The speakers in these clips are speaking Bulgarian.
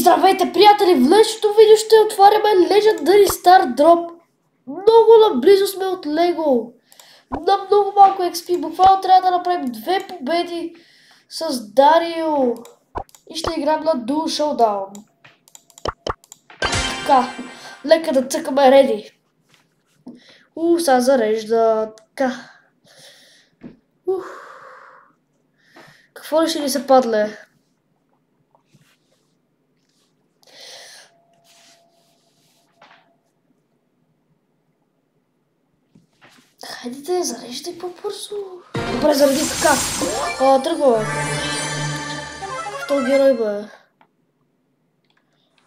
Здравейте, приятели! В днешното видео ще отваряме Legendary Star Drop. Много наблизо сме от Лего. На много малко XP. Буквално трябва да направим 2 победи с Дарио. И ще играем на Dual Showdown. Така, нека да цъкаме Ready. Сега зарежда. Така. Какво ли ще ни се падле? Хайдете, зареждай по-бързо. Добре, заради така. Тръгваме. Втори герой, бе.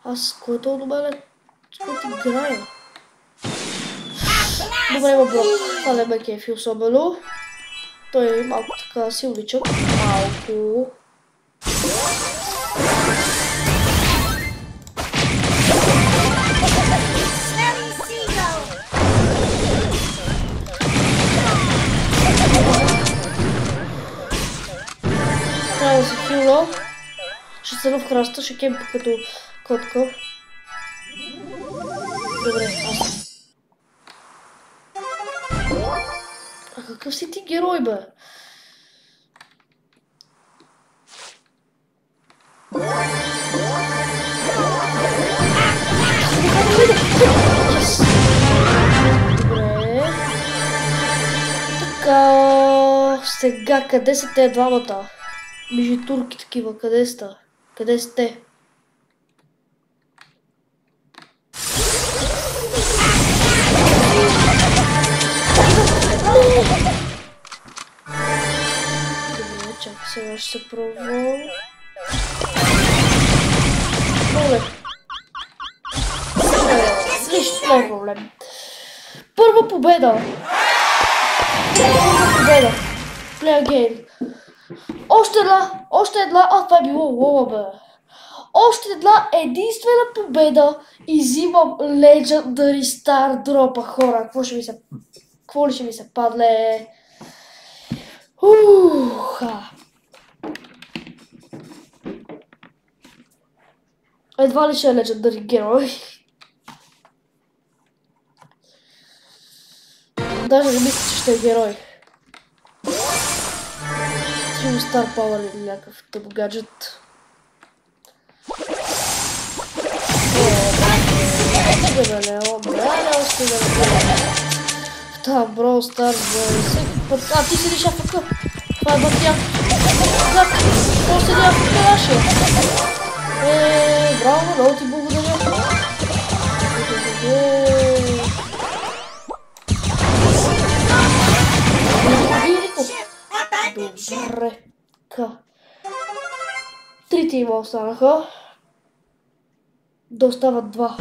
Аз който от мене ще играя. Добре, има Брок. Това не ме кефи особено. Той е малко така силничък. Малко. Трябва да се хилна. Ще стана в храста, ще кемпа като котка. Добре, аз. А какъв си ти герой, бе? Добре. Така. Сега, къде са те двамата? Между турки такива, къде сте? Къде сте? Добре, чакай, сега ще се пробвам. Добре. Нищо, не е проблем. Първа победа. Play again. Още една, това е било лола, бе. Още една единствена победа и взимам Legendary Star Drop, хора. Какво ли ще ми се падле? Едва ли ще е Legendary герой. Даже не мисля, че ще е герой. Star Power или някакъв тъп гаджет. Това Brawl Stars всеки път. Ти седиш АФК. Това е бъртя. Как? Това седи АФК наше. Браво, много ти благодаря. Добре. Три тима останаха. Да остават два.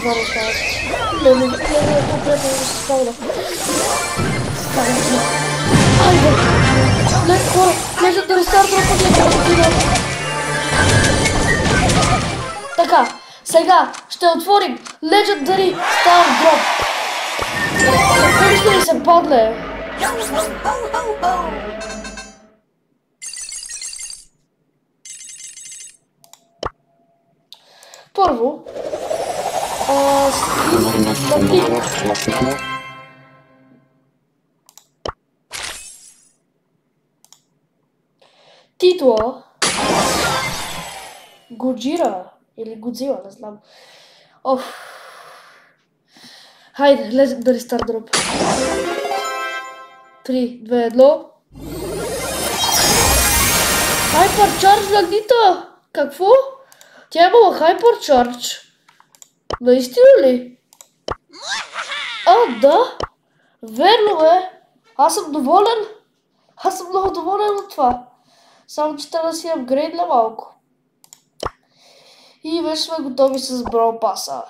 Два да остават. Не, по-приятно да се спавна. Айде! Не, хора! Legendary Star Drop. Така, сега ще отворим Legendary Star Drop. Какво ли ще ми се падне? Първо, титла Годжира или Годзила, не знам. Хайде, Legendary Star Drop. 3, 2, 1. Hypercharge на Нита! Какво? Тя е имала Hypercharge. Наистина ли? Да. Верно е. Аз съм доволен. Аз съм много доволен от това. Само че трябва да си апгрейдна малко. И вече сме готови с Brawl Pass-а.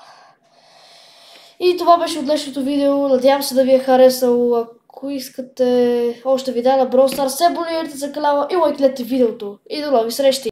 И това беше от днешното видео. Надявам се да ви е харесало. Ако искате още видеа на Brawl Stars, се абонирайте за канала и лайкнете видеото. И до нови срещи!